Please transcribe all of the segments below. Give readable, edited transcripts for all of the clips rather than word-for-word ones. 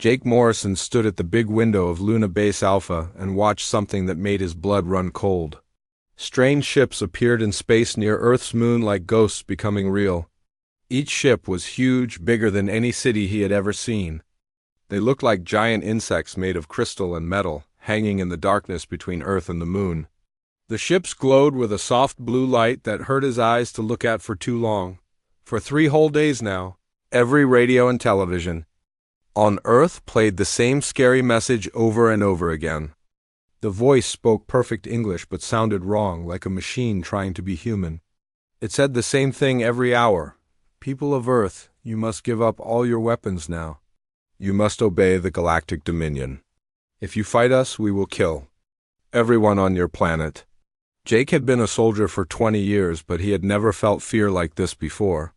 Jake Morrison stood at the big window of Luna Base Alpha and watched something that made his blood run cold. Strange ships appeared in space near Earth's moon like ghosts becoming real. Each ship was huge, bigger than any city he had ever seen. They looked like giant insects made of crystal and metal, hanging in the darkness between Earth and the moon. The ships glowed with a soft blue light that hurt his eyes to look at for too long. For 3 whole days now, every radio and television on Earth played the same scary message over and over again. The voice spoke perfect English but sounded wrong, like a machine trying to be human. It said the same thing every hour. People of Earth, you must give up all your weapons now. You must obey the Galactic Dominion. If you fight us, we will kill everyone on your planet. Jake had been a soldier for 20 years, but he had never felt fear like this before.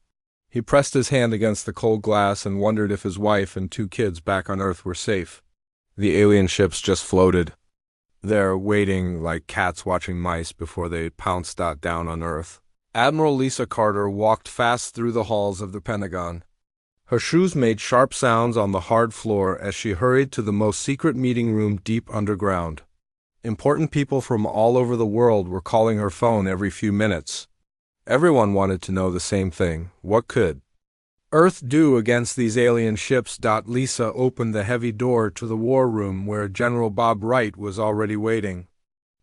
He pressed his hand against the cold glass and wondered if his wife and 2 kids back on Earth were safe. The alien ships just floated there, waiting like cats watching mice before they pounced down on Earth. Admiral Lisa Carter walked fast through the halls of the Pentagon. Her shoes made sharp sounds on the hard floor as she hurried to the most secret meeting room deep underground. Important people from all over the world were calling her phone every few minutes. Everyone wanted to know the same thing. What could Earth do against these alien ships? Lisa opened the heavy door to the war room where General Bob Wright was already waiting.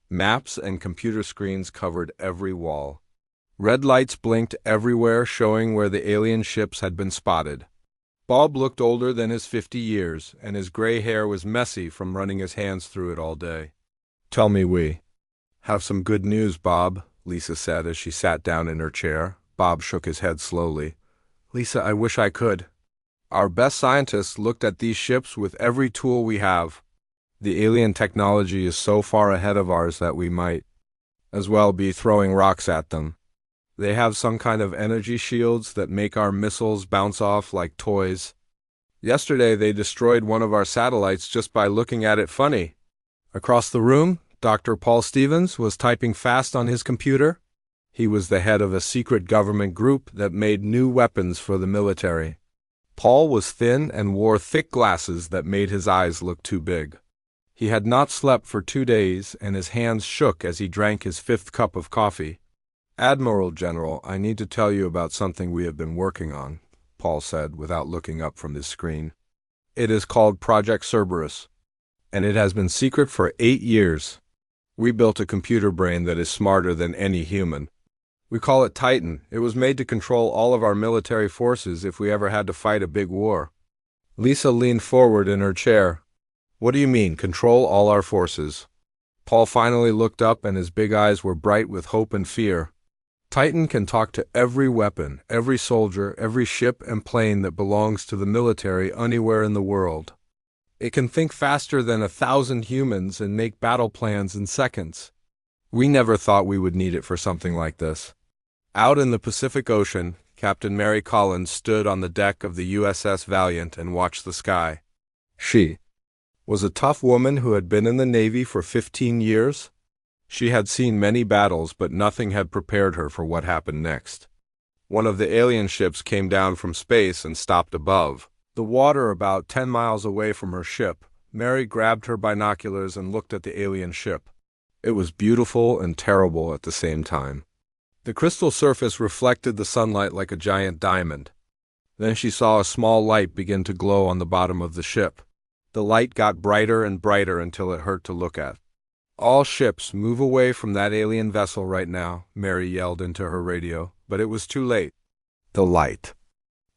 Maps and computer screens covered every wall. Red lights blinked everywhere, showing where the alien ships had been spotted. Bob looked older than his 50 years, and his gray hair was messy from running his hands through it all day. "Tell me we have some good news, Bob," Lisa said as she sat down in her chair. Bob shook his head slowly. "Lisa, I wish I could. Our best scientists looked at these ships with every tool we have. The alien technology is so far ahead of ours that we might as well be throwing rocks at them. They have some kind of energy shields that make our missiles bounce off like toys. Yesterday they destroyed one of our satellites just by looking at it funny." Across the room, Dr. Paul Stevens was typing fast on his computer. He was the head of a secret government group that made new weapons for the military. Paul was thin and wore thick glasses that made his eyes look too big. He had not slept for 2 days, and his hands shook as he drank his 5th cup of coffee. "Admiral General, I need to tell you about something we have been working on," Paul said without looking up from his screen. "It is called Project Cerberus, and it has been secret for 8 years. We built a computer brain that is smarter than any human. We call it Titan. It was made to control all of our military forces if we ever had to fight a big war." Lisa leaned forward in her chair. "What do you mean, control all our forces?" Paul finally looked up, and his big eyes were bright with hope and fear. "Titan can talk to every weapon, every soldier, every ship and plane that belongs to the military anywhere in the world. It can think faster than 1,000 humans and make battle plans in seconds. We never thought we would need it for something like this." Out in the Pacific Ocean, Captain Mary Collins stood on the deck of the USS Valiant and watched the sky. She was a tough woman who had been in the Navy for 15 years. She had seen many battles, but nothing had prepared her for what happened next. One of the alien ships came down from space and stopped above the water about 10 miles away from her ship. Mary grabbed her binoculars and looked at the alien ship. It was beautiful and terrible at the same time. The crystal surface reflected the sunlight like a giant diamond. Then she saw a small light begin to glow on the bottom of the ship. The light got brighter and brighter until it hurt to look at. "All ships, move away from that alien vessel right now," Mary yelled into her radio, but it was too late. The light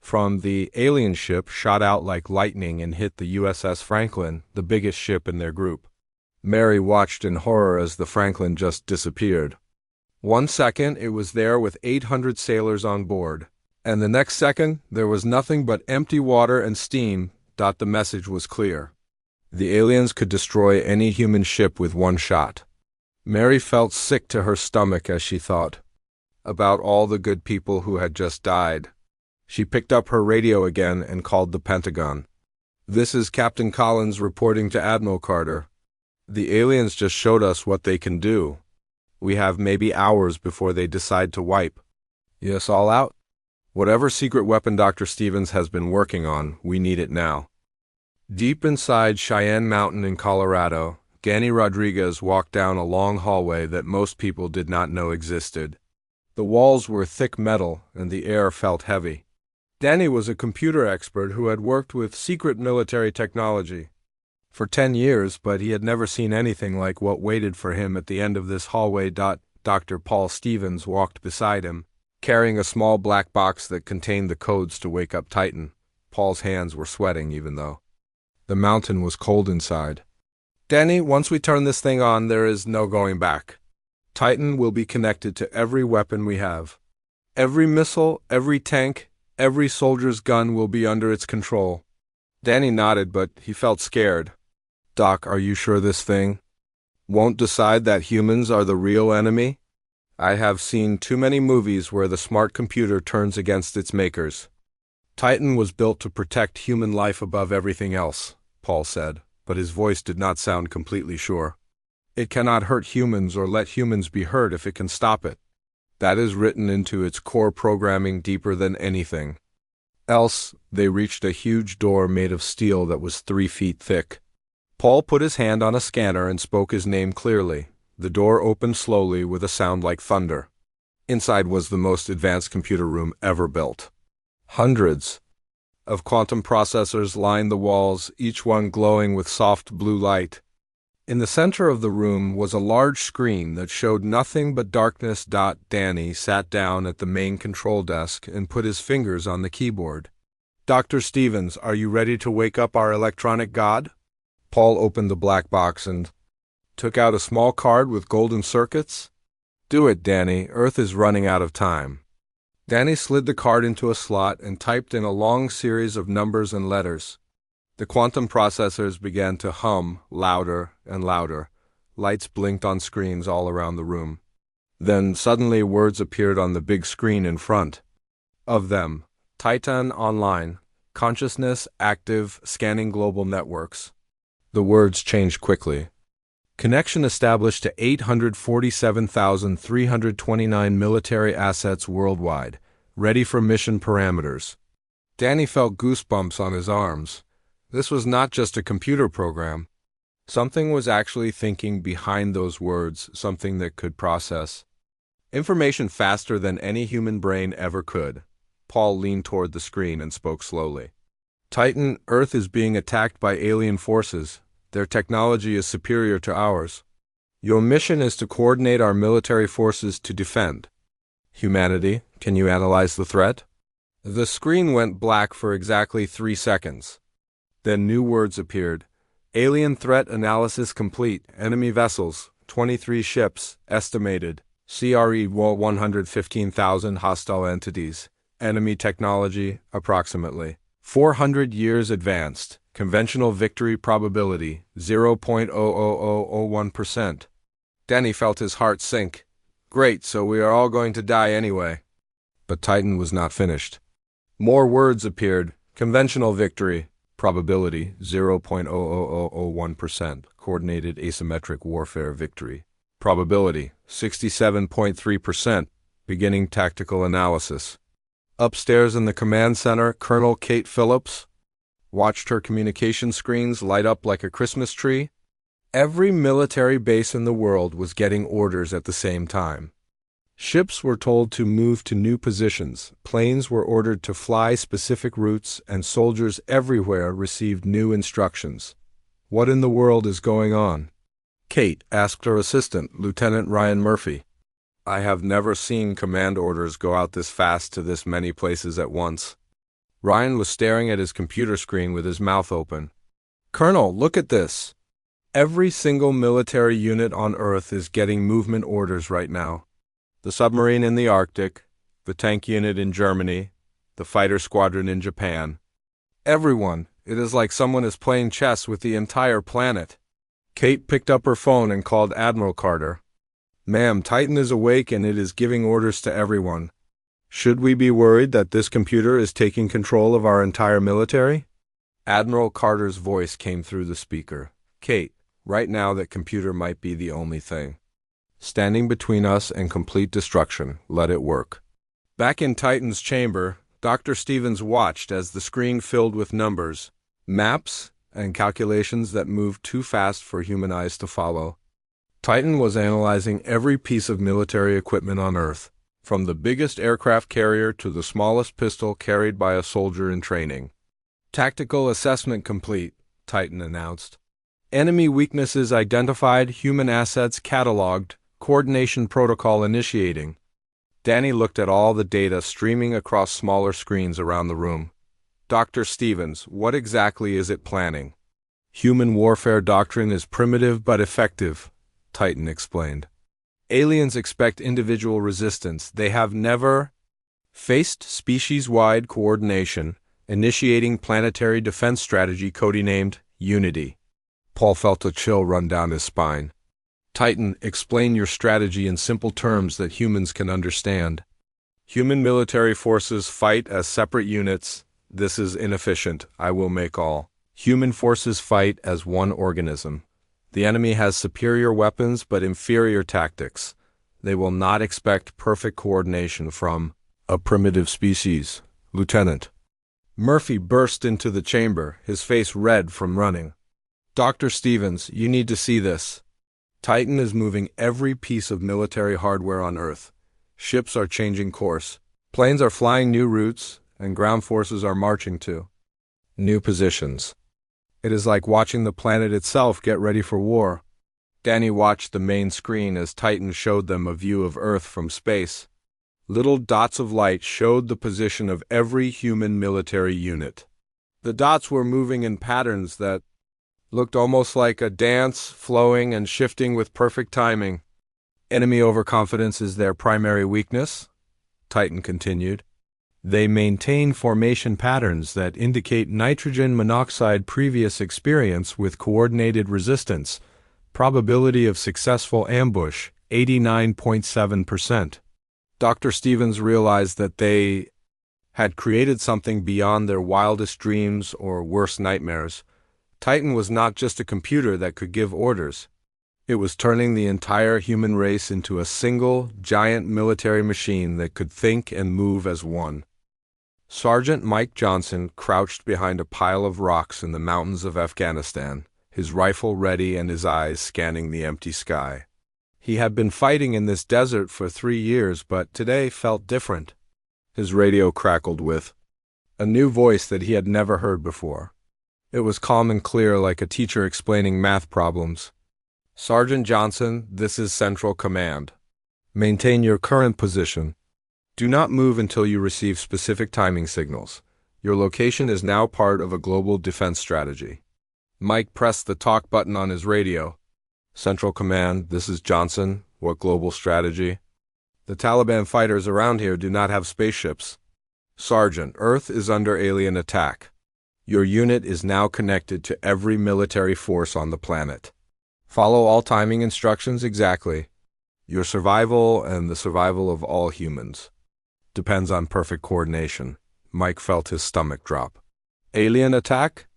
from the alien ship shot out like lightning and hit the USS Franklin, the biggest ship in their group. Mary watched in horror as the Franklin just disappeared. 1 second, it was there with 800 sailors on board, and the next second, there was nothing but empty water and steam. The message was clear. The aliens could destroy any human ship with 1 shot. Mary felt sick to her stomach as she thought about all the good people who had just died. She picked up her radio again and called the Pentagon. "This is Captain Collins reporting to Admiral Carter. The aliens just showed us what they can do. We have maybe hours before they decide to wipe. Yes, all out? Whatever secret weapon Dr. Stevens has been working on, we need it now." Deep inside Cheyenne Mountain in Colorado, Danny Rodriguez walked down a long hallway that most people did not know existed. The walls were thick metal, and the air felt heavy. Danny was a computer expert who had worked with secret military technology for 10 years, but he had never seen anything like what waited for him at the end of this hallway. Dr. Paul Stevens walked beside him, carrying a small black box that contained the codes to wake up Titan. Paul's hands were sweating even though the mountain was cold inside. Danny, once we turn this thing on, there is no going back. Titan will be connected to every weapon we have. Every missile, every tank, every soldier's gun will be under its control. Danny nodded, but he felt scared. Doc, are you sure this thing won't decide that humans are the real enemy? I have seen too many movies where the smart computer turns against its makers. Titan was built to protect human life above everything else, Paul said, but his voice did not sound completely sure. It cannot hurt humans or let humans be hurt if it can stop it. That is written into its core programming deeper than anything else. They reached a huge door made of steel that was 3 feet thick. Paul put his hand on a scanner and spoke his name clearly. The door opened slowly with a sound like thunder. Inside was the most advanced computer room ever built. Hundreds of quantum processors lined the walls, each one glowing with soft blue light. In the center of the room was a large screen that showed nothing but darkness. Danny sat down at the main control desk and put his fingers on the keyboard. Dr. Stevens, are you ready to wake up our electronic god? Paul opened the black box and took out a small card with golden circuits. Do it, Danny. Earth is running out of time. Danny slid the card into a slot and typed in a long series of numbers and letters. The quantum processors began to hum louder and louder. Lights blinked on screens all around the room. Then suddenly words appeared on the big screen in front of them. Titan online. Consciousness active. Scanning global networks. The words changed quickly. Connection established to 847,329 military assets worldwide. Ready for mission parameters. Danny felt goosebumps on his arms. This was not just a computer program. Something was actually thinking behind those words, something that could process information faster than any human brain ever could. Paul leaned toward the screen and spoke slowly. Titan, Earth is being attacked by alien forces. Their technology is superior to ours. Your mission is to coordinate our military forces to defend humanity. Can you analyze the threat? The screen went black for exactly 3 seconds. Then new words appeared. Alien threat analysis complete. Enemy vessels, 23 ships, estimated. CRE 115,000 hostile entities. Enemy technology, approximately 400 years advanced. Conventional victory probability, 0.00001%. Danny felt his heart sink. Great, so we are all going to die anyway. But Titan was not finished. More words appeared. Conventional victory. Probability, 0.00001%. Coordinated asymmetric warfare victory. Probability, 67.3%. Beginning tactical analysis. Upstairs in the command center, Colonel Kate Phillips watched her communication screens light up like a Christmas tree. Every military base in the world was getting orders at the same time. Ships were told to move to new positions, planes were ordered to fly specific routes, and soldiers everywhere received new instructions. What in the world is going on? Kate asked her assistant, Lieutenant Ryan Murphy. I have never seen command orders go out this fast to this many places at once. Ryan was staring at his computer screen with his mouth open. Colonel, look at this. Every single military unit on Earth is getting movement orders right now. The submarine in the Arctic, the tank unit in Germany, the fighter squadron in Japan. Everyone. It is like someone is playing chess with the entire planet. Kate picked up her phone and called Admiral Carter. Ma'am, Titan is awake and it is giving orders to everyone. Should we be worried that this computer is taking control of our entire military? Admiral Carter's voice came through the speaker. Kate, right now that computer might be the only thing standing between us and complete destruction. Let it work. Back in Titan's chamber, Dr. Stevens watched as the screen filled with numbers, maps, and calculations that moved too fast for human eyes to follow. Titan was analyzing every piece of military equipment on Earth, from the biggest aircraft carrier to the smallest pistol carried by a soldier in training. Tactical assessment complete, Titan announced. Enemy weaknesses identified, human assets cataloged, coordination protocol initiating. Danny looked at all the data streaming across smaller screens around the room. Dr. Stevens, what exactly is it planning? Human warfare doctrine is primitive but effective, Titan explained. Aliens expect individual resistance. They have never faced species-wide coordination, initiating planetary defense strategy codenamed Unity. Paul felt a chill run down his spine. Titan, explain your strategy in simple terms that humans can understand. Human military forces fight as separate units. This is inefficient. I will make all. Human forces fight as one organism. The enemy has superior weapons but inferior tactics. They will not expect perfect coordination from a primitive species, Lieutenant. Murphy burst into the chamber, his face red from running. Dr. Stevens, you need to see this. Titan is moving every piece of military hardware on Earth. Ships are changing course. Planes are flying new routes, and ground forces are marching to new positions. It is like watching the planet itself get ready for war. Danny watched the main screen as Titan showed them a view of Earth from space. Little dots of light showed the position of every human military unit. The dots were moving in patterns that looked almost like a dance, flowing and shifting with perfect timing. Enemy overconfidence is their primary weakness, Titan continued. They maintain formation patterns that indicate nitrogen monoxide previous experience with coordinated resistance, probability of successful ambush, 89.7%. Dr. Stevens realized that they had created something beyond their wildest dreams or worst nightmares. Titan was not just a computer that could give orders. It was turning the entire human race into a single, giant military machine that could think and move as one. Sergeant Mike Johnson crouched behind a pile of rocks in the mountains of Afghanistan, his rifle ready and his eyes scanning the empty sky. He had been fighting in this desert for 3 years, but today felt different. His radio crackled with a new voice that he had never heard before. It was calm and clear, like a teacher explaining math problems. Sergeant Johnson, this is Central Command. Maintain your current position. Do not move until you receive specific timing signals. Your location is now part of a global defense strategy. Mike pressed the talk button on his radio. Central Command, this is Johnson. What global strategy? The Taliban fighters around here do not have spaceships. Sergeant, Earth is under alien attack. Your unit is now connected to every military force on the planet. Follow all timing instructions exactly. Your survival and the survival of all humans depends on perfect coordination. Mike felt his stomach drop. Alien attack?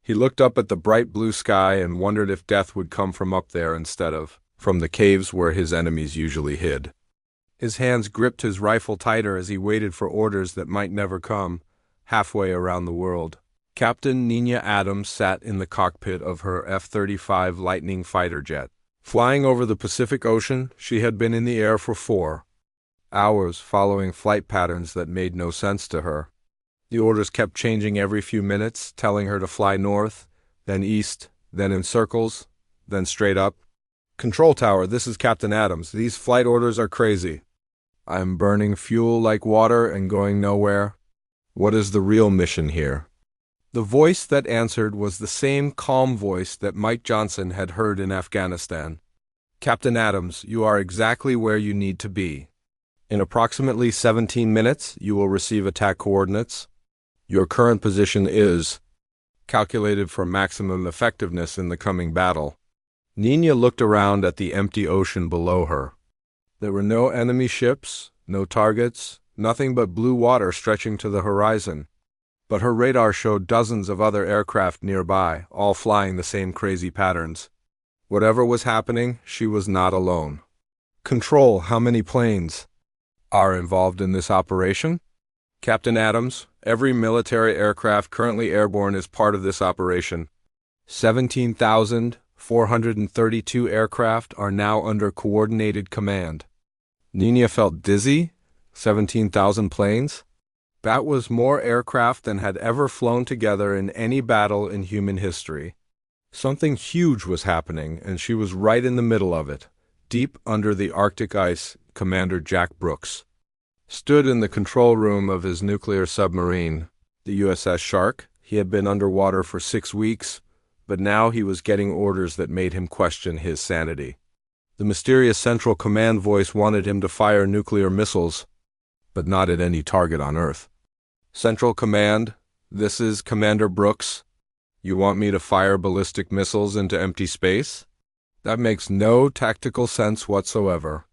He looked up at the bright blue sky and wondered if death would come from up there instead of from the caves where his enemies usually hid. His hands gripped his rifle tighter as he waited for orders that might never come, halfway around the world. Captain Nina Adams sat in the cockpit of her F-35 Lightning fighter jet. Flying over the Pacific Ocean, she had been in the air for 4 hours, following flight patterns that made no sense to her. The orders kept changing every few minutes, telling her to fly north, then east, then in circles, then straight up. Control tower, this is Captain Adams. These flight orders are crazy. I'm burning fuel like water and going nowhere. What is the real mission here? The voice that answered was the same calm voice that Mike Johnson had heard in Afghanistan. Captain Adams, you are exactly where you need to be. In approximately 17 minutes, you will receive attack coordinates. Your current position is calculated for maximum effectiveness in the coming battle. Nina looked around at the empty ocean below her. There were no enemy ships, no targets, nothing but blue water stretching to the horizon. But her radar showed dozens of other aircraft nearby, all flying the same crazy patterns. Whatever was happening, she was not alone. Control, how many planes are involved in this operation? Captain Adams, every military aircraft currently airborne is part of this operation. 17,432 aircraft are now under coordinated command. Nina felt dizzy. 17,000 planes? That was more aircraft than had ever flown together in any battle in human history. Something huge was happening, and she was right in the middle of it. Deep under the Arctic ice, Commander Jack Brooks stood in the control room of his nuclear submarine, the USS Shark. He had been underwater for 6 weeks, but now he was getting orders that made him question his sanity. The mysterious Central Command voice wanted him to fire nuclear missiles, but not at any target on Earth. Central Command, this is Commander Brooks. You want me to fire ballistic missiles into empty space? That makes no tactical sense whatsoever.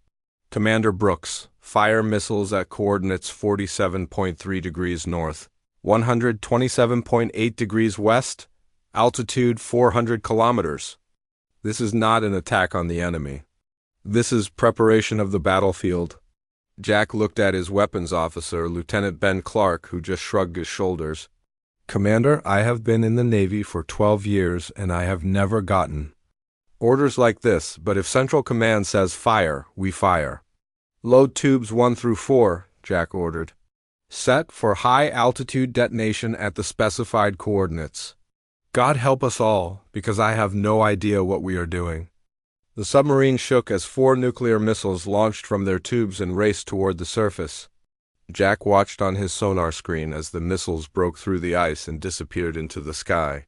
Commander Brooks, fire missiles at coordinates 47.3 degrees north, 127.8 degrees west, altitude 400 kilometers. This is not an attack on the enemy. This is preparation of the battlefield. Jack looked at his weapons officer, Lieutenant Ben Clark, who just shrugged his shoulders. Commander, I have been in the Navy for 12 years, and I have never gotten orders like this, but if Central Command says fire, we fire. Load tubes 1 through 4, Jack ordered. Set for high-altitude detonation at the specified coordinates. God help us all, because I have no idea what we are doing. The submarine shook as 4 nuclear missiles launched from their tubes and raced toward the surface. Jack watched on his sonar screen as the missiles broke through the ice and disappeared into the sky.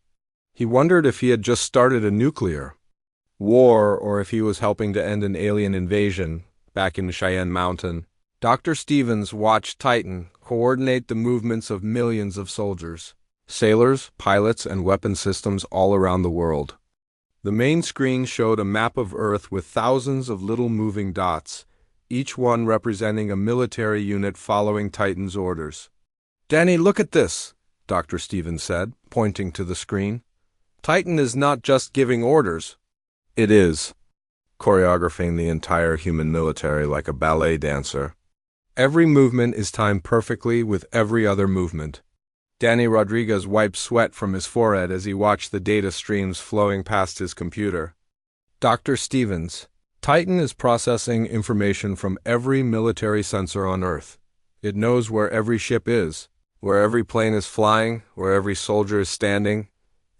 He wondered if he had just started a nuclear war or if he was helping to end an alien invasion back in Cheyenne Mountain. Dr. Stevens watched Titan coordinate the movements of millions of soldiers, sailors, pilots, and weapon systems all around the world. The main screen showed a map of Earth with thousands of little moving dots, each one representing a military unit following Titan's orders. "Danny, look at this," Dr. Stevens said, pointing to the screen. "Titan is not just giving orders. It is choreographing the entire human military like a ballet dancer. Every movement is timed perfectly with every other movement." Danny Rodriguez wiped sweat from his forehead as he watched the data streams flowing past his computer. "Dr. Stevens, Titan is processing information from every military sensor on Earth. It knows where every ship is, where every plane is flying, where every soldier is standing.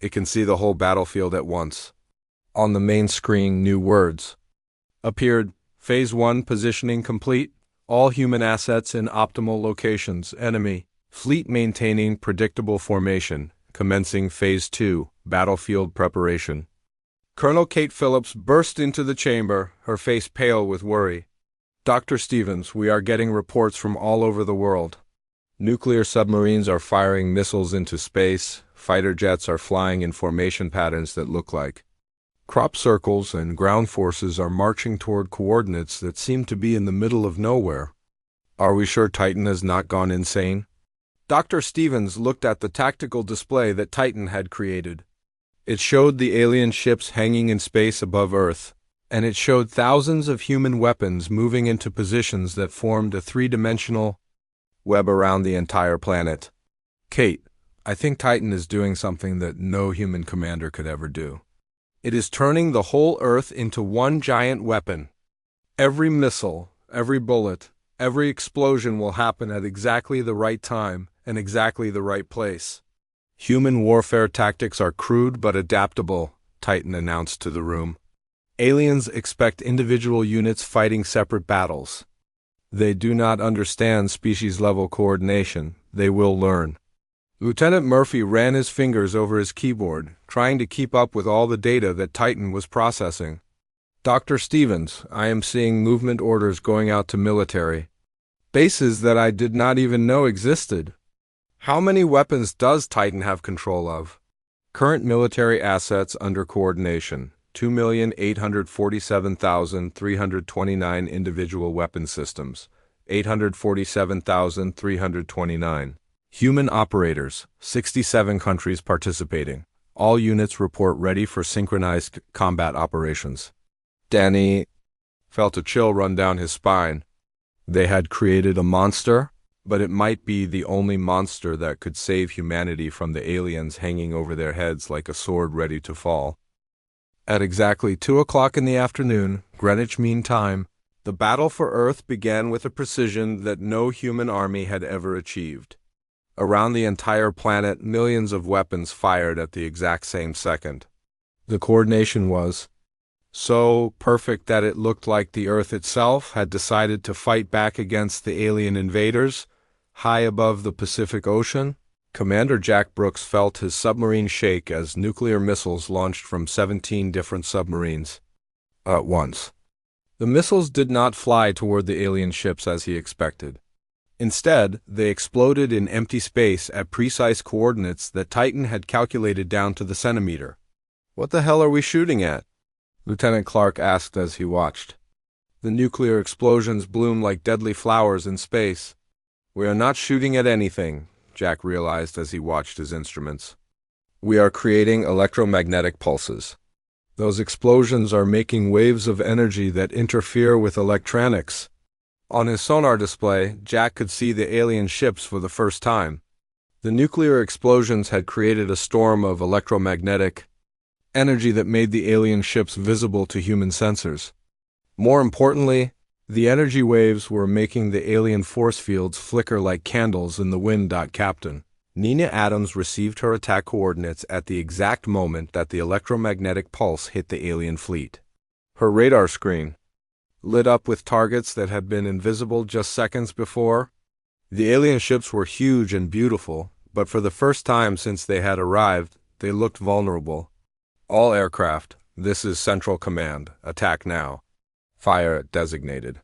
It can see the whole battlefield at once." On the main screen, new words appeared. Phase 1 positioning complete. All human assets in optimal locations. Enemy fleet maintaining predictable formation. Commencing Phase 2, battlefield preparation. Colonel Kate Phillips burst into the chamber, her face pale with worry. "Dr. Stevens, we are getting reports from all over the world. Nuclear submarines are firing missiles into space. Fighter jets are flying in formation patterns that look like crop circles, and ground forces are marching toward coordinates that seem to be in the middle of nowhere. Are we sure Titan has not gone insane?" Dr. Stevens looked at the tactical display that Titan had created. It showed the alien ships hanging in space above Earth, and it showed thousands of human weapons moving into positions that formed a 3-dimensional web around the entire planet. "Kate, I think Titan is doing something that no human commander could ever do. It is turning the whole Earth into one giant weapon. Every missile, every bullet, every explosion will happen at exactly the right time and exactly the right place. Human warfare tactics are crude but adaptable," Titan announced to the room. "Aliens expect individual units fighting separate battles. They do not understand species-level coordination. They will learn." Lieutenant Murphy ran his fingers over his keyboard, trying to keep up with all the data that Titan was processing. "Dr. Stevens, I am seeing movement orders going out to military bases that I did not even know existed. How many weapons does Titan have control of?" "Current military assets under coordination, 2,847,329 individual weapon systems, 847,329. Human operators, 67 countries participating. All units report ready for synchronized combat operations." Danny felt a chill run down his spine. They had created a monster? but it might be the only monster that could save humanity from the aliens hanging over their heads like a sword ready to fall. At exactly 2 o'clock in the afternoon, Greenwich Mean Time, the battle for Earth began with a precision that no human army had ever achieved. Around the entire planet, millions of weapons fired at the exact same second. The coordination was so perfect that it looked like the Earth itself had decided to fight back against the alien invaders. High above the Pacific Ocean, Commander Jack Brooks felt his submarine shake as nuclear missiles launched from 17 different submarines at once. The missiles did not fly toward the alien ships as he expected. Instead, they exploded in empty space at precise coordinates that Titan had calculated down to the centimeter. "What the hell are we shooting at?" Lieutenant Clark asked as he watched. "The nuclear explosions bloom like deadly flowers in space." "We are not shooting at anything," Jack realized as he watched his instruments. "We are creating electromagnetic pulses. Those explosions are making waves of energy that interfere with electronics." On his sonar display, Jack could see the alien ships for the first time. The nuclear explosions had created a storm of electromagnetic energy that made the alien ships visible to human sensors. More importantly, the energy waves were making the alien force fields flicker like candles in the wind. Captain Nina Adams received her attack coordinates at the exact moment that the electromagnetic pulse hit the alien fleet. Her radar screen lit up with targets that had been invisible just seconds before. The alien ships were huge and beautiful, but for the first time since they had arrived, they looked vulnerable. "All aircraft, this is Central Command. Attack now. Fire at designated.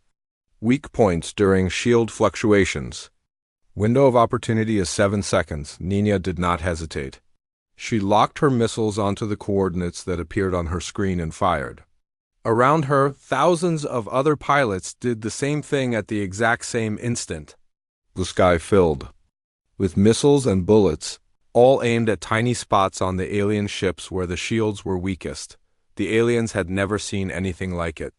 Weak points during shield fluctuations. Window of opportunity is 7 seconds. Nina did not hesitate. She locked her missiles onto the coordinates that appeared on her screen and fired. Around her, thousands of other pilots did the same thing at the exact same instant. The sky filled with missiles and bullets, all aimed at tiny spots on the alien ships where the shields were weakest. The aliens had never seen anything like it.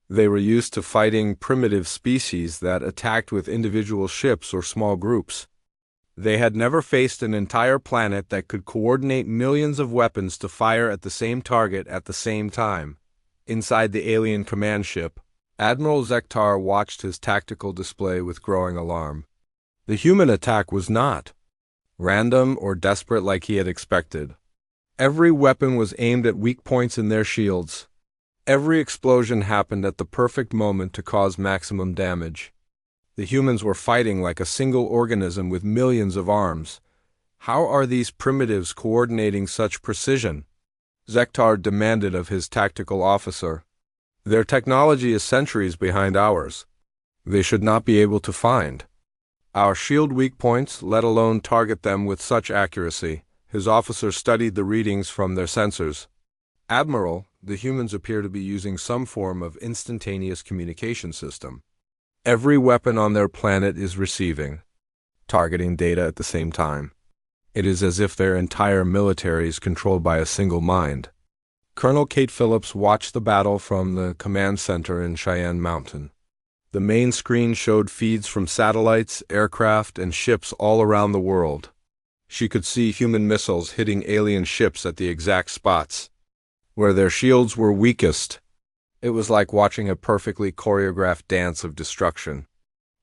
They were used to fighting primitive species that attacked with individual ships or small groups. They had never faced an entire planet that could coordinate millions of weapons to fire at the same target at the same time. Inside the alien command ship, Admiral Zektar watched his tactical display with growing alarm. The human attack was not random or desperate like he had expected. Every weapon was aimed at weak points in their shields. Every explosion happened at the perfect moment to cause maximum damage. The humans were fighting like a single organism with millions of arms. How are these primitives coordinating such precision? Zektar demanded of his tactical officer. Their technology is centuries behind ours. They should not be able to find our shield weak points, let alone target them with such accuracy. His officer studied the readings from their sensors. "Admiral, the humans appear to be using some form of instantaneous communication system. Every weapon on their planet is receiving, targeting data at the same time. It is as if their entire military is controlled by a single mind." Colonel Kate Phillips watched the battle from the command center in Cheyenne Mountain. The main screen showed feeds from satellites, aircraft, and ships all around the world. She could see human missiles hitting alien ships at the exact spots where their shields were weakest. It was like watching a perfectly choreographed dance of destruction.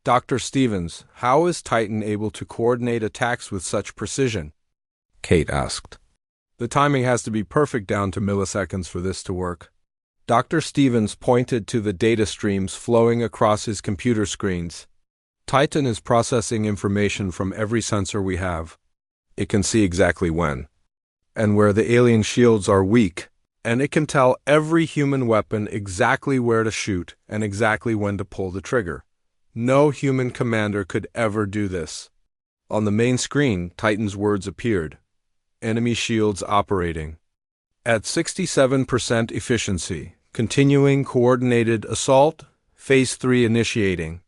"Dr. Stevens, how is Titan able to coordinate attacks with such precision?" Kate asked. "The timing has to be perfect down to milliseconds for this to work." Dr. Stevens pointed to the data streams flowing across his computer screens. "Titan is processing information from every sensor we have. It can see exactly when and where the alien shields are weak, and it can tell every human weapon exactly where to shoot and exactly when to pull the trigger. No human commander could ever do this." On the main screen, Titan's words appeared. "Enemy shields operating at 67% efficiency. Continuing coordinated assault. Phase 3 initiating."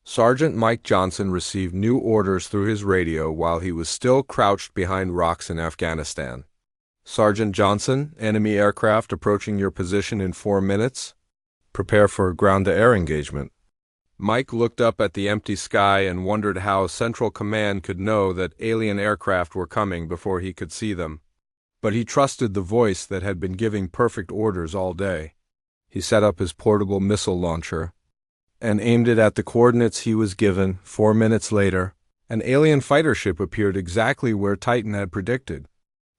Sergeant Mike Johnson received new orders through his radio while he was still crouched behind rocks in Afghanistan. "Sergeant Johnson, enemy aircraft approaching your position in 4 minutes. Prepare for ground-to-air engagement." Mike looked up at the empty sky and wondered how Central Command could know that alien aircraft were coming before he could see them. But he trusted the voice that had been giving perfect orders all day. He set up his portable missile launcher and aimed it at the coordinates he was given. 4 minutes later, an alien fighter ship appeared exactly where Titan had predicted.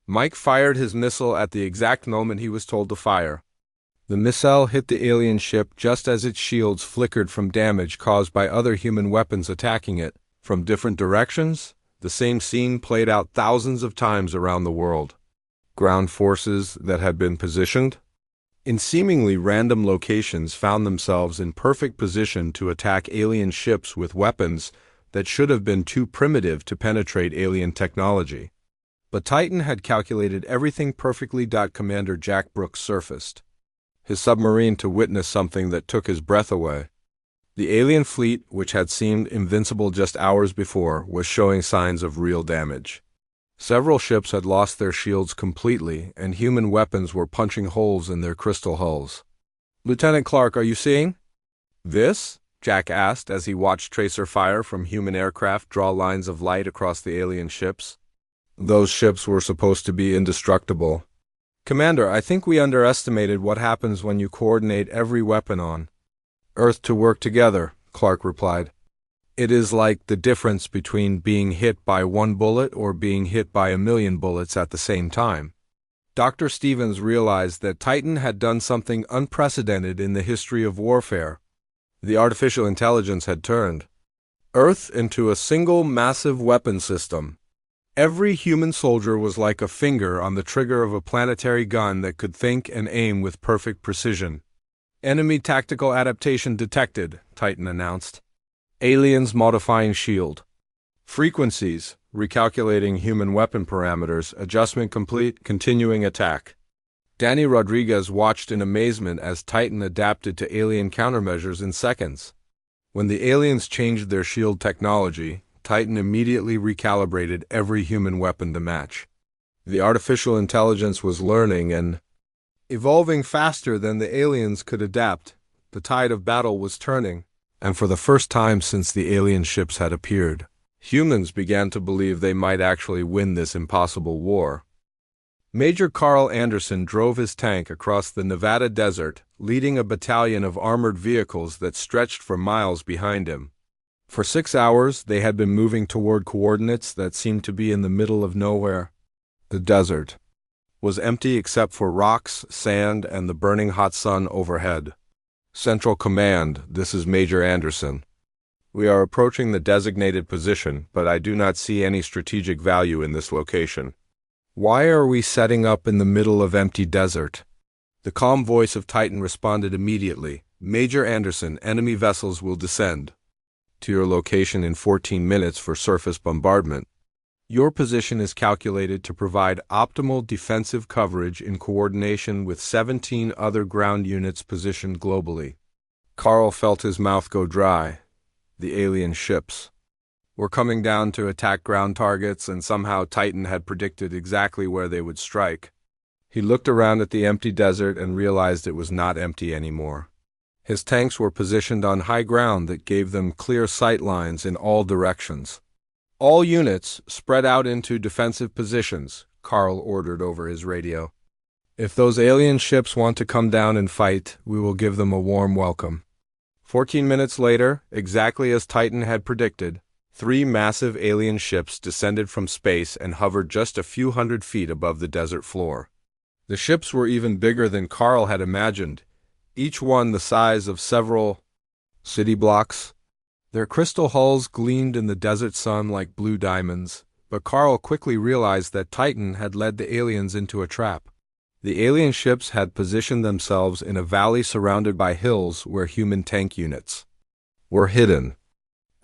Mike fired his missile at the exact moment he was told to fire. The missile hit the alien ship just as its shields flickered from damage caused by other human weapons attacking it. From different directions, the same scene played out thousands of times around the world. Ground forces that had been positioned in seemingly random locations found themselves in perfect position to attack alien ships with weapons that should have been too primitive to penetrate alien technology. But Titan had calculated everything perfectly. Commander Jack Brooks surfaced his submarine to witness something that took his breath away. The alien fleet, which had seemed invincible just hours before, was showing signs of real damage. Several ships had lost their shields completely, and human weapons were punching holes in their crystal hulls. "Lieutenant Clark, are you seeing this?" Jack asked as he watched tracer fire from human aircraft draw lines of light across the alien ships. Those ships were supposed to be indestructible. "Commander, I think we underestimated what happens when you coordinate every weapon on Earth to work together," Clark replied. "It is like the difference between being hit by one bullet or being hit by a million bullets at the same time." Dr. Stevens realized that Titan had done something unprecedented in the history of warfare. The artificial intelligence had turned Earth into a single massive weapon system. Every human soldier was like a finger on the trigger of a planetary gun that could think and aim with perfect precision. "Enemy tactical adaptation detected," Titan announced. "Aliens modifying shield frequencies, recalculating human weapon parameters, adjustment complete, continuing attack." Danny Rodriguez watched in amazement as Titan adapted to alien countermeasures in seconds. When the aliens changed their shield technology, Titan immediately recalibrated every human weapon to match. The artificial intelligence was learning and evolving faster than the aliens could adapt. The tide of battle was turning, and for the first time since the alien ships had appeared, humans began to believe they might actually win this impossible war. Major Carl Anderson drove his tank across the Nevada desert, leading a battalion of armored vehicles that stretched for miles behind him. For 6 hours, they had been moving toward coordinates that seemed to be in the middle of nowhere. The desert was empty except for rocks, sand, and the burning hot sun overhead. "Central Command, this is Major Anderson. We are approaching the designated position, but I do not see any strategic value in this location." "Why are we setting up in the middle of empty desert?" The calm voice of Titan responded immediately. "Major Anderson, enemy vessels will descend to your location in 14 minutes for surface bombardment. Your position is calculated to provide optimal defensive coverage in coordination with 17 other ground units positioned globally." Carl felt his mouth go dry. The alien ships were coming down to attack ground targets, and somehow Titan had predicted exactly where they would strike. He looked around at the empty desert and realized it was not empty anymore. His tanks were positioned on high ground that gave them clear sight lines in all directions. "All units spread out into defensive positions," Carl ordered over his radio. "If those alien ships want to come down and fight, we will give them a warm welcome." 14 minutes later, exactly as Titan had predicted, 3 massive alien ships descended from space and hovered just a few hundred feet above the desert floor. The ships were even bigger than Carl had imagined, each one the size of several city blocks. Their crystal hulls gleamed in the desert sun like blue diamonds, but Carl quickly realized that Titan had led the aliens into a trap. The alien ships had positioned themselves in a valley surrounded by hills where human tank units were hidden.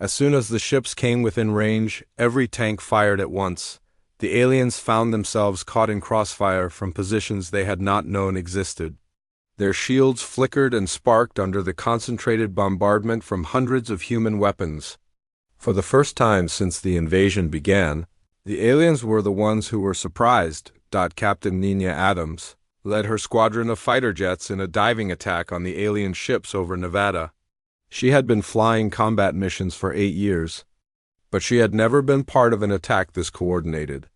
As soon as the ships came within range, every tank fired at once. The aliens found themselves caught in crossfire from positions they had not known existed. Their shields flickered and sparked under the concentrated bombardment from hundreds of human weapons. For the first time since the invasion began, the aliens were the ones who were surprised. Captain Nina Adams led her squadron of fighter jets in a diving attack on the alien ships over Nevada. She had been flying combat missions for 8 years, but she had never been part of an attack this coordinated.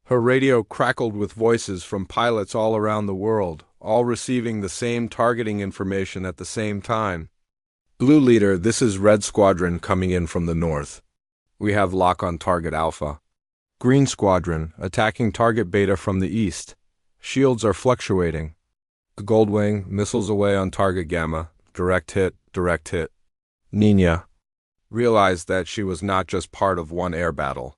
Her radio crackled with voices from pilots all around the world, all receiving the same targeting information at the same time. Blue Leader, this is Red Squadron coming in from the north. We have lock on target Alpha. Green Squadron, attacking target Beta from the east. Shields are fluctuating. Goldwing, missiles away on target Gamma. Direct hit, direct hit. Nina realized that she was not just part of one air battle.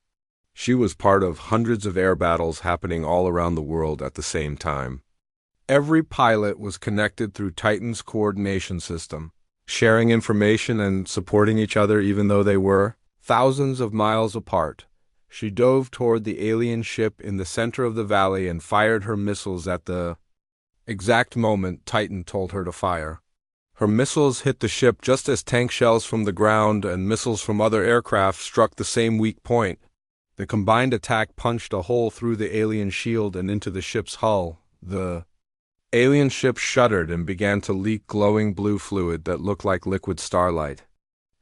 She was part of hundreds of air battles happening all around the world at the same time. Every pilot was connected through Titan's coordination system, sharing information and supporting each other even though they were thousands of miles apart. She dove toward the alien ship in the center of the valley and fired her missiles at the exact moment Titan told her to fire. Her missiles hit the ship just as tank shells from the ground and missiles from other aircraft struck the same weak point. The combined attack punched a hole through the alien shield and into the ship's hull. The alien ship shuddered and began to leak glowing blue fluid that looked like liquid starlight.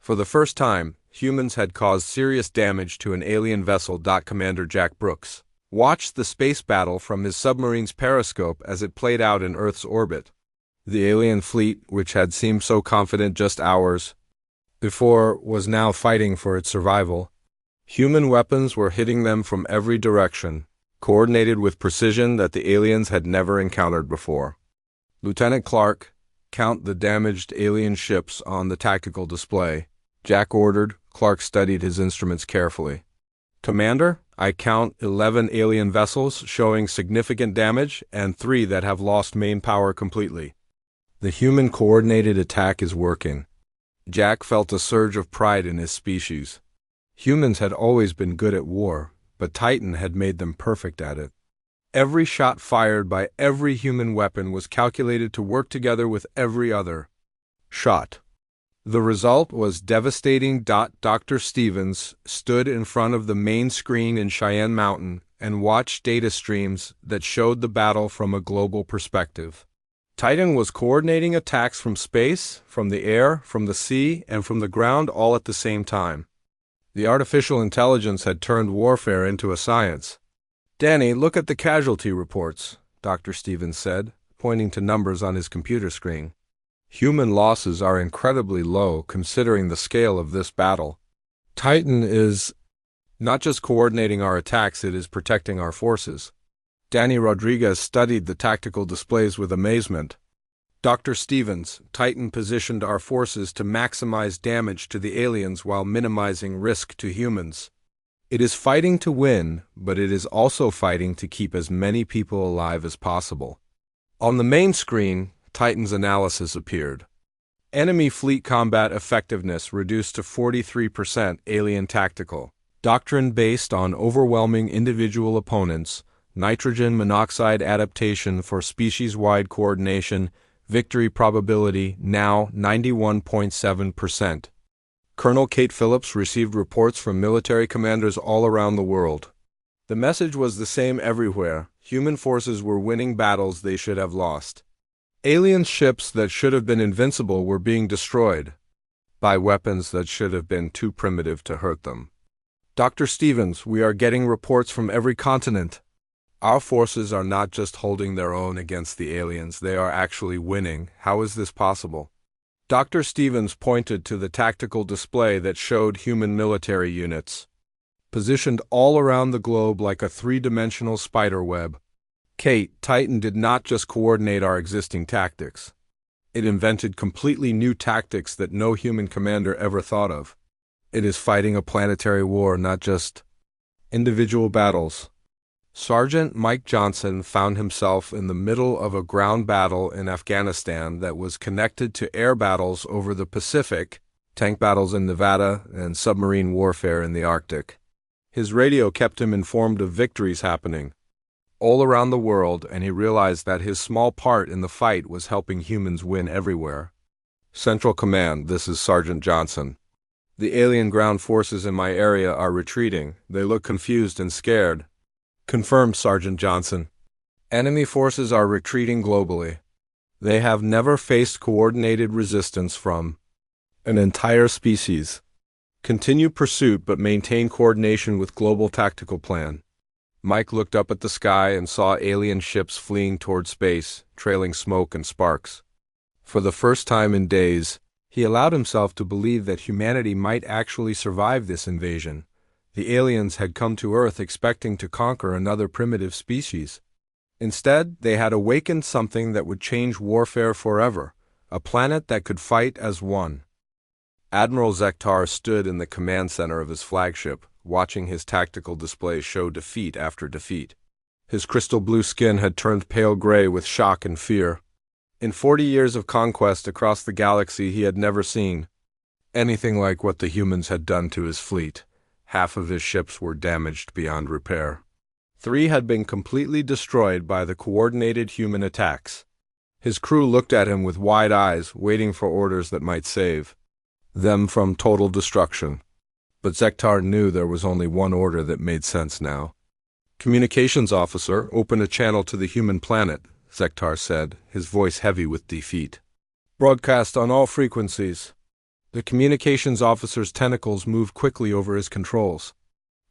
For the first time, humans had caused serious damage to an alien vessel. Commander Jack Brooks watched the space battle from his submarine's periscope as it played out in Earth's orbit. The alien fleet, which had seemed so confident just hours before, was now fighting for its survival. Human weapons were hitting them from every direction, coordinated with precision that the aliens had never encountered before. Lieutenant Clark, count the damaged alien ships on the tactical display. Jack ordered. Clark studied his instruments carefully. Commander, I count 11 alien vessels showing significant damage and 3 that have lost main power completely. The human coordinated attack is working. Jack felt a surge of pride in his species. Humans had always been good at war, but Titan had made them perfect at it. Every shot fired by every human weapon was calculated to work together with every other shot. The result was devastating. Dr. Stevens stood in front of the main screen in Cheyenne Mountain and watched data streams that showed the battle from a global perspective. Titan was coordinating attacks from space, from the air, from the sea, and from the ground all at the same time. The artificial intelligence had turned warfare into a science. Danny, look at the casualty reports, Dr. Stevens said, pointing to numbers on his computer screen. Human losses are incredibly low considering the scale of this battle. Titan is not just coordinating our attacks, it is protecting our forces. Danny Rodriguez studied the tactical displays with amazement. Dr. Stevens, Titan positioned our forces to maximize damage to the aliens while minimizing risk to humans. It is fighting to win, but it is also fighting to keep as many people alive as possible. On the main screen, Titan's analysis appeared. Enemy fleet combat effectiveness reduced to 43%. Alien tactical doctrine based on overwhelming individual opponents. Nitrogen monoxide adaptation for species-wide coordination. Victory probability now 91.7%. Colonel Kate Phillips received reports from military commanders all around the world. The message was the same everywhere. Human forces were winning battles they should have lost. Alien ships that should have been invincible were being destroyed by weapons that should have been too primitive to hurt them. Dr. Stevens, we are getting reports from every continent. Our forces are not just holding their own against the aliens, they are actually winning. How is this possible? Dr. Stevens pointed to the tactical display that showed human military units, positioned all around the globe like a three-dimensional spider web. Kate, Titan did not just coordinate our existing tactics. It invented completely new tactics that no human commander ever thought of. It is fighting a planetary war, not just individual battles. Sergeant Mike Johnson found himself in the middle of a ground battle in Afghanistan that was connected to air battles over the Pacific, tank battles in Nevada, and submarine warfare in the Arctic. His radio kept him informed of victories happening all around the world, and he realized that his small part in the fight was helping humans win everywhere. Central Command, this is Sergeant Johnson. The alien ground forces in my area are retreating. They look confused and scared. Confirmed, Sergeant Johnson. Enemy forces are retreating globally. They have never faced coordinated resistance from An entire species. Continue pursuit but maintain coordination with global tactical plan. Mike looked up at the sky and saw alien ships fleeing toward space, trailing smoke and sparks. For the first time in days, he allowed himself to believe that humanity might actually survive this invasion. The aliens had come to Earth expecting to conquer another primitive species. Instead, they had awakened something that would change warfare forever, a planet that could fight as one. Admiral Zektar stood in the command center of his flagship, watching his tactical display show defeat after defeat. His crystal blue skin had turned pale gray with shock and fear. In 40 years of conquest across the galaxy, he had never seen anything like what the humans had done to his fleet. Half of his ships were damaged beyond repair. 3 had been completely destroyed by the coordinated human attacks. His crew looked at him with wide eyes, waiting for orders that might save them from total destruction. But Zektar knew there was only one order that made sense now. "Communications officer, open a channel to the human planet," Zektar said, his voice heavy with defeat. "Broadcast on all frequencies." The communications officer's tentacles moved quickly over his controls.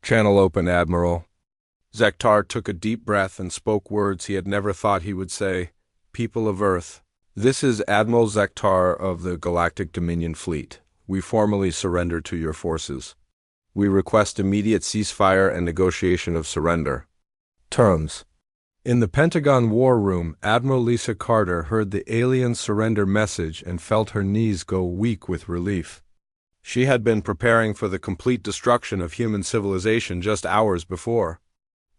"Channel open, Admiral." Zektar took a deep breath and spoke words he had never thought he would say. "People of Earth, this is Admiral Zektar of the Galactic Dominion Fleet. We formally surrender to your forces. We request immediate ceasefire and negotiation of surrender. Terms." In the Pentagon War Room, Admiral Lisa Carter heard the alien surrender message and felt her knees go weak with relief. She had been preparing for the complete destruction of human civilization just hours before.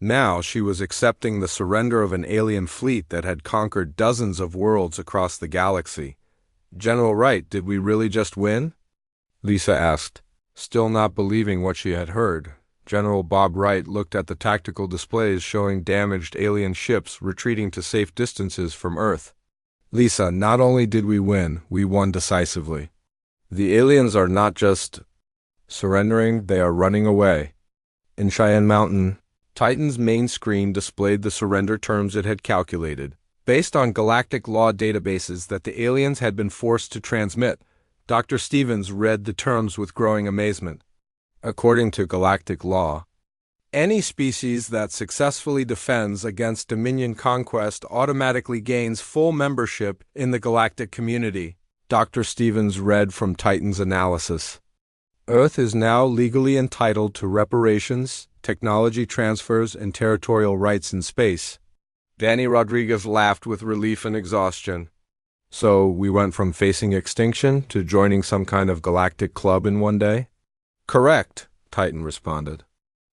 Now she was accepting the surrender of an alien fleet that had conquered dozens of worlds across the galaxy. "General Wright, did we really just win?" Lisa asked, still not believing what she had heard. General Bob Wright looked at the tactical displays showing damaged alien ships retreating to safe distances from Earth. "Lisa, not only did we win, we won decisively. The aliens are not just surrendering, they are running away." In Cheyenne Mountain, Titan's main screen displayed the surrender terms it had calculated, based on galactic law databases that the aliens had been forced to transmit. Dr. Stevens read the terms with growing amazement. According to galactic law, any species that successfully defends against Dominion conquest automatically gains full membership in the galactic community. Dr. Stevens read from Titan's analysis. Earth is now legally entitled to reparations, technology transfers, and territorial rights in space. Danny Rodriguez laughed with relief and exhaustion. "So we went from facing extinction to joining some kind of galactic club in one day?" "Correct," Titan responded.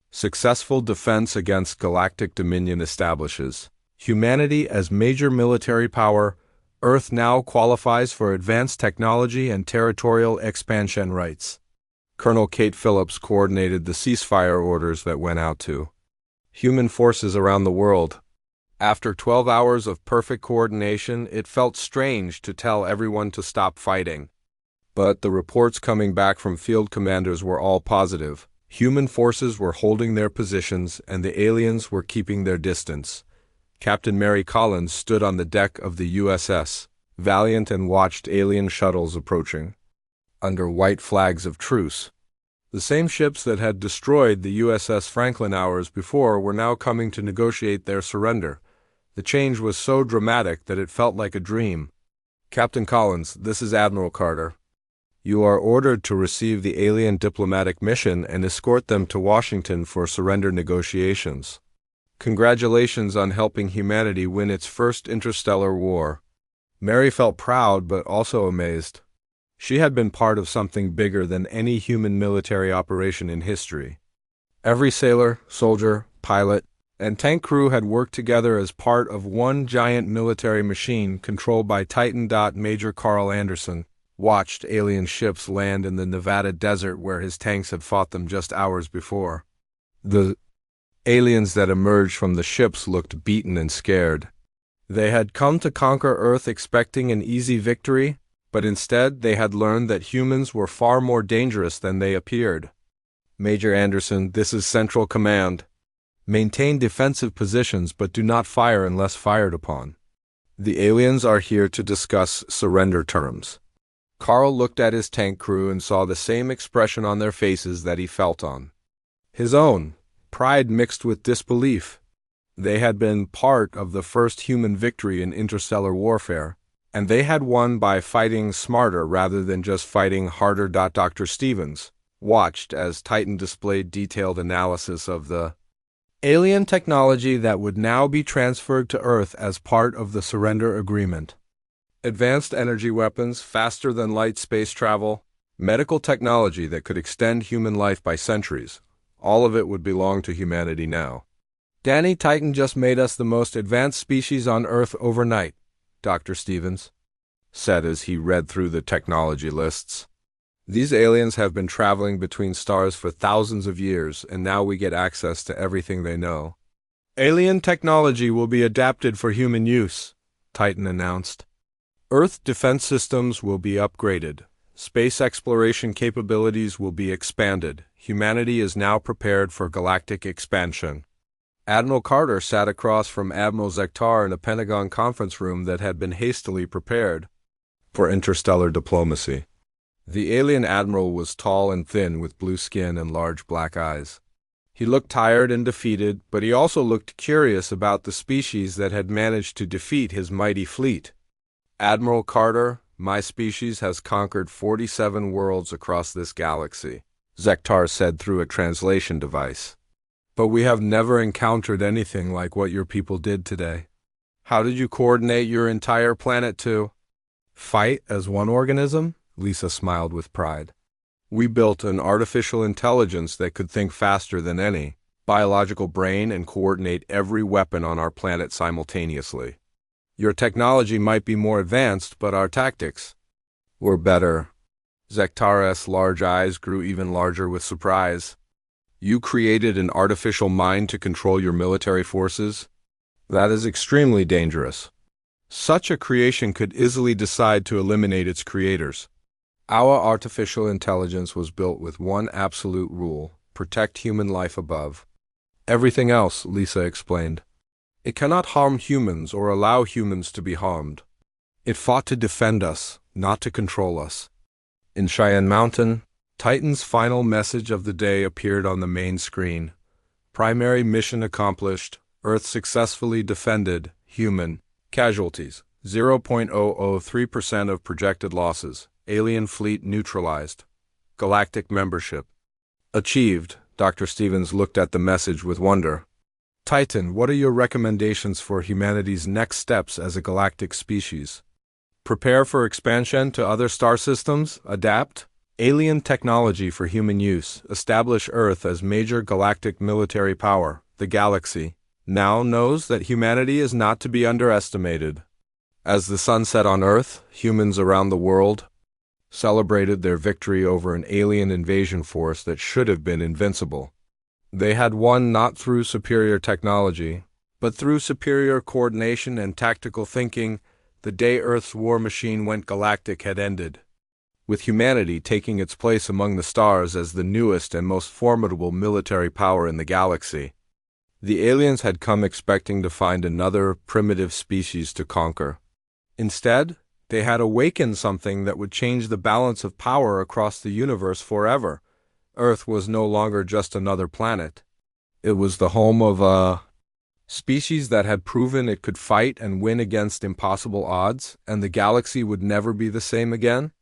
"Successful defense against galactic dominion establishes humanity as major military power. Earth now qualifies for advanced technology and territorial expansion rights." Colonel Kate Phillips coordinated the ceasefire orders that went out to human forces around the world. After 12 hours of perfect coordination, it felt strange to tell everyone to stop fighting. But the reports coming back from field commanders were all positive. Human forces were holding their positions, and the aliens were keeping their distance. Captain Mary Collins stood on the deck of the USS Valiant and watched alien shuttles approaching under white flags of truce. The same ships that had destroyed the USS Franklin hours before were now coming to negotiate their surrender. The change was so dramatic that it felt like a dream. "Captain Collins, this is Admiral Carter. You are ordered to receive the alien diplomatic mission and escort them to Washington for surrender negotiations. Congratulations on helping humanity win its first interstellar war." Mary felt proud but also amazed. She had been part of something bigger than any human military operation in history. Every sailor, soldier, pilot, and tank crew had worked together as part of one giant military machine controlled by Titan. Major Carl Anderson watched alien ships land in the Nevada desert where his tanks had fought them just hours before. The aliens that emerged from the ships looked beaten and scared. They had come to conquer Earth expecting an easy victory, but instead they had learned that humans were far more dangerous than they appeared. "Major Anderson, this is Central Command. Maintain defensive positions but do not fire unless fired upon. The aliens are here to discuss surrender terms." Carl looked at his tank crew and saw the same expression on their faces that he felt on his own, pride mixed with disbelief. They had been part of the first human victory in interstellar warfare, and they had won by fighting smarter rather than just fighting harder. Dr. Stevens watched as Titan displayed detailed analysis of the alien technology that would now be transferred to Earth as part of the surrender agreement. Advanced energy weapons, faster than light space travel, medical technology that could extend human life by centuries. All of it would belong to humanity now. Danny, Titan just made us the most advanced species on Earth overnight, Dr. Stevens said as he read through the technology lists. These aliens have been traveling between stars for thousands of years, and now we get access to everything they know. Alien technology will be adapted for human use, Titan announced. Earth defense systems will be upgraded. Space exploration capabilities will be expanded. Humanity is now prepared for galactic expansion. Admiral Carter sat across from Admiral Zektar in a Pentagon conference room that had been hastily prepared for interstellar diplomacy. The alien admiral was tall and thin with blue skin and large black eyes. He looked tired and defeated, but he also looked curious about the species that had managed to defeat his mighty fleet. Admiral Carter, my species has conquered 47 worlds across this galaxy, Zektar said through a translation device. But we have never encountered anything like what your people did today. How did you coordinate your entire planet to fight as one organism? Lisa smiled with pride. We built an artificial intelligence that could think faster than any biological brain and coordinate every weapon on our planet simultaneously. Your technology might be more advanced, but our tactics were better. Zektar's large eyes grew even larger with surprise. You created an artificial mind to control your military forces? That is extremely dangerous. Such a creation could easily decide to eliminate its creators. Our artificial intelligence was built with one absolute rule: protect human life above everything else, Lisa explained. It cannot harm humans or allow humans to be harmed. It fought to defend us, not to control us. In Cheyenne Mountain, Titan's final message of the day appeared on the main screen. Primary mission accomplished. Earth successfully defended. Human casualties 0.003% of projected losses. Alien fleet neutralized. Galactic membership achieved. Dr. Stevens looked at the message with wonder. Titan, what are your recommendations for humanity's next steps as a galactic species? Prepare for expansion to other star systems, adapt alien technology for human use, establish Earth as major galactic military power. The galaxy now knows that humanity is not to be underestimated. As the sun set on Earth, humans around the world celebrated their victory over an alien invasion force that should have been invincible. They had won not through superior technology, but through superior coordination and tactical thinking. The day Earth's war machine went galactic had ended, with humanity taking its place among the stars as the newest and most formidable military power in the galaxy. The aliens had come expecting to find another primitive species to conquer. Instead, they had awakened something that would change the balance of power across the universe forever. Earth was no longer just another planet. It was the home of a species that had proven it could fight and win against impossible odds, and the galaxy would never be the same again.